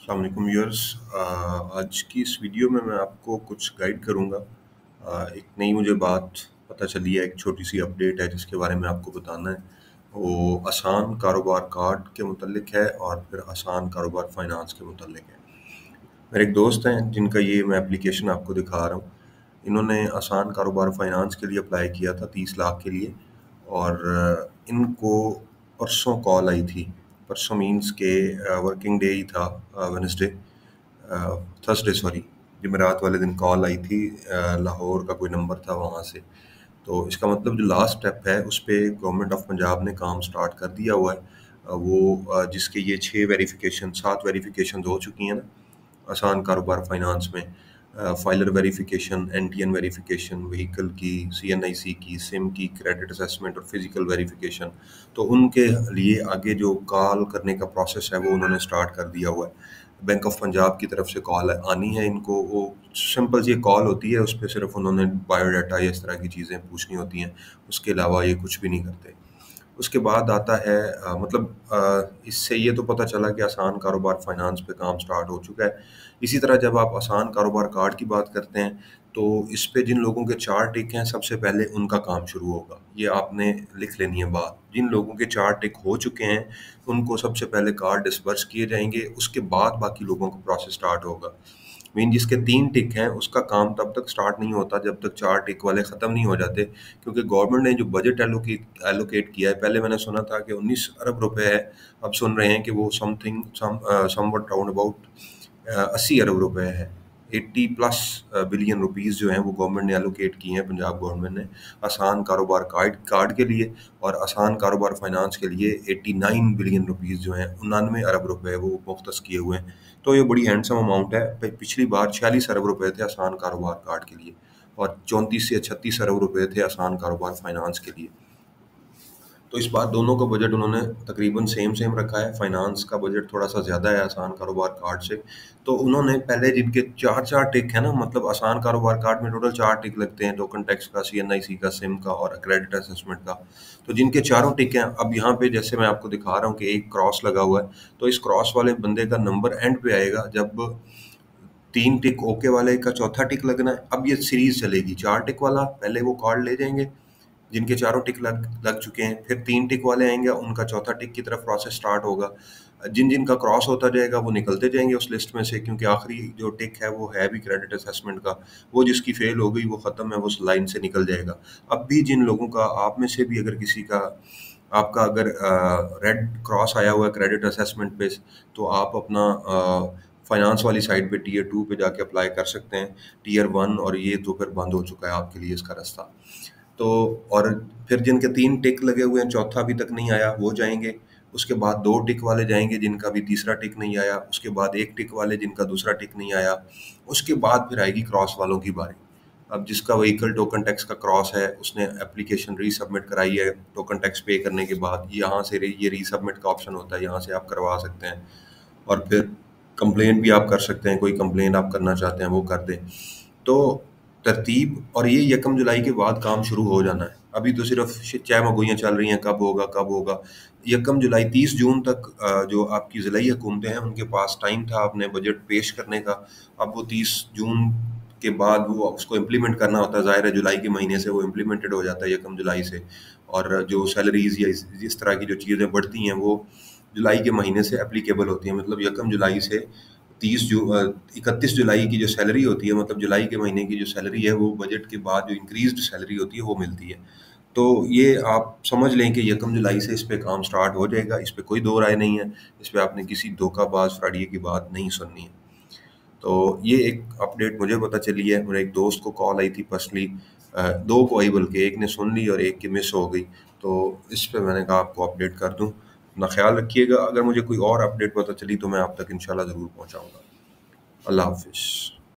अस्सलाम वालेकुम व्यूअर्स। आज की इस वीडियो में मैं आपको कुछ गाइड करूँगा। एक नई मुझे बात पता चली है, एक छोटी सी अपडेट है जिसके बारे में आपको बताना है। वो आसान कारोबार कार्ड के मुतल्लिक है और फिर आसान कारोबार फाइनेंस के मुतल्लिक है। मेरे एक दोस्त हैं जिनका ये मैं एप्लीकेशन आपको दिखा रहा हूँ। इन्होंने आसान कारोबार फाइनेंस के लिए अप्लाई किया था 30 लाख के लिए, और इनको परसों कॉल आई थी। परसों मीन्स के वर्किंग डे ही था, वेडनेसडे, थर्सडे सॉरी, जमेरात वाले दिन कॉल आई थी। लाहौर का कोई नंबर था वहाँ से। तो इसका मतलब जो लास्ट स्टेप है उस पे गवर्नमेंट ऑफ पंजाब ने काम स्टार्ट कर दिया हुआ है। जिसके ये 7 वेरिफिकेशन हो चुकी हैं ना आसान कारोबार फाइनेंस में। Filer verification, NTN verification, vehicle की, सीएनआईसी की, सिम की, क्रेडिट असेसमेंट और फिजिकल वेरिफिकेशन। तो उनके लिए आगे जो कॉल करने का प्रोसेस है वो उन्होंने स्टार्ट कर दिया हुआ है। बैंक ऑफ पंजाब की तरफ से कॉल आनी है इनको। वो सिंपल सी कॉल होती है, उस पर सिर्फ उन्होंने बायोडाटा या इस तरह की चीज़ें पूछनी होती हैं। उसके अलावा ये कुछ भी नहीं करते। उसके बाद आता है इससे ये तो पता चला कि आसान कारोबार फाइनेंस पे काम स्टार्ट हो चुका है। इसी तरह जब आप आसान कारोबार कार्ड की बात करते हैं तो इस पे जिन लोगों के 4 टिक हैं सबसे पहले उनका काम शुरू होगा। ये आपने लिख लेनी है बात। जिन लोगों के 4 टिक हो चुके हैं उनको सबसे पहले कार्ड डिसबर्स किए जाएंगे, उसके बाद बाकी लोगों का प्रोसेस स्टार्ट होगा। मीन जिसके 3 टिक हैं उसका काम तब तक स्टार्ट नहीं होता जब तक 4 टिक वाले ख़त्म नहीं हो जाते, क्योंकि गवर्नमेंट ने जो बजट एलोकेट किया है, पहले मैंने सुना था कि 19 अरब रुपए है, अब सुन रहे हैं कि वो समवट राउंड अबाउट 80 अरब रुपए है। 80+ बिलियन रुपीज़ जो हैं वो गवर्नमेंट ने एलोकेट किए हैं, पंजाब गवर्नमेंट ने आसान कारोबार कार्ड कार्ड के लिए। और आसान कारोबार फाइनेंस के लिए 89 बिलियन रुपीज़ जो हैं, 99 अरब रुपए वो मुख्तस किए हुए हैं। तो ये बड़ी हैंडसम अमाउंट है। पिछली बार 46 अरब रुपए थे आसान कारोबार कार्ड के लिए, और 34 से 36 अरब रुपए थे आसान कारोबार फाइनेंस के लिए। तो इस बार दोनों का बजट उन्होंने तकरीबन सेम सेम रखा है। फाइनेंस का बजट थोड़ा सा ज़्यादा है आसान कारोबार कार्ड से। तो उन्होंने पहले जिनके चार चार टिक है ना, मतलब आसान कारोबार कार्ड में टोटल 4 टिक लगते हैं, टोकन टैक्स का, सीएनआईसी का, सिम का और क्रेडिट असेसमेंट का। तो जिनके चारों टिक हैं, अब यहाँ पे जैसे मैं आपको दिखा रहा हूँ कि एक क्रॉस लगा हुआ है, तो इस क्रॉस वाले बंदे का नंबर एंड पे आएगा जब 3 टिक ओके वाले का चौथा टिक लगना है। अब ये सीरीज चलेगी, 4 टिक वाला पहले वो कार्ड ले जाएंगे जिनके चारों टिक लग लग चुके हैं, फिर 3 टिक वाले आएंगे, उनका चौथा टिक की तरफ प्रोसेस स्टार्ट होगा। जिन जिन का क्रॉस होता जाएगा वो निकलते जाएंगे उस लिस्ट में से, क्योंकि आखिरी जो टिक है वो है भी क्रेडिट असेसमेंट का। वो जिसकी फेल हो गई वो ख़त्म है, वो उस लाइन से निकल जाएगा। अब भी जिन लोगों का, आप में से भी अगर किसी का, आपका अगर रेड क्रॉस आया हुआ है क्रेडिट असेसमेंट पे, तो आप अपना फाइनेंस वाली साइड पे टीयर 2 पे जाके अप्लाई कर सकते हैं। टीयर 1 और ये तो फिर बंद हो चुका है आपके लिए इसका रास्ता। तो और फिर जिनके 3 टिक लगे हुए हैं, चौथा अभी तक नहीं आया, वो जाएंगे। उसके बाद 2 टिक वाले जाएंगे जिनका भी तीसरा टिक नहीं आया। उसके बाद 1 टिक वाले जिनका दूसरा टिक नहीं आया। उसके बाद फिर आएगी क्रॉस वालों की बारी। अब जिसका व्हीकल टोकन टैक्स का क्रॉस है, उसने एप्लीकेशन रीसबमिट कराई है टोकन टैक्स पे करने के बाद, यहाँ से ये रीसबमिट का ऑप्शन होता है, यहाँ से आप करवा सकते हैं। और फिर कंप्लेन भी आप कर सकते हैं, कोई कंप्लेन आप करना चाहते हैं वो कर दें। तो तरतीब, और ये 1 जुलाई के बाद काम शुरू हो जाना है। अभी तो सिर्फ चाय मगोइयाँ चल रही हैं, कब होगा कब होगा। 1 जुलाई, 30 जून तक जो आपकी ज़िलाई हुकूमतें हैं उनके पास टाइम था अपने बजट पेश करने का। अब वो 30 जून के बाद वो उसको इम्प्लीमेंट करना होता है। ज़ाहिर है जुलाई के महीने से वो इम्प्लीमेंटेड हो जाता है 1 जुलाई से। और जो सैलरीज या इस तरह की जो चीज़ें बढ़ती हैं वो जुलाई के महीने से एप्लीकेबल होती हैं। मतलब 1 जुलाई से 31 जुलाई की जो सैलरी होती है, मतलब जुलाई के महीने की जो सैलरी है, वो बजट के बाद जो इंक्रीज्ड सैलरी होती है वो मिलती है। तो ये आप समझ लें कि 1 जुलाई से इस पे काम स्टार्ट हो जाएगा। इस पे कोई दो राय नहीं है। इस पे आपने किसी धोखाबाज फ्रॉडिये की बात नहीं सुननी है। तो ये एक अपडेट मुझे पता चली है। मेरे एक दोस्त को कॉल आई थी पर्सनली, 2 को आई, बल्कि एक ने सुन ली और एक की मिस हो गई। तो इस पे मैंने कहा आपको अपडेट कर दूं। अपना ख्याल रखिएगा। अगर मुझे कोई और अपडेट पता चली तो मैं आप तक इंशाल्लाह ज़रूर पहुंचाऊंगा। अल्लाह हाफिज़।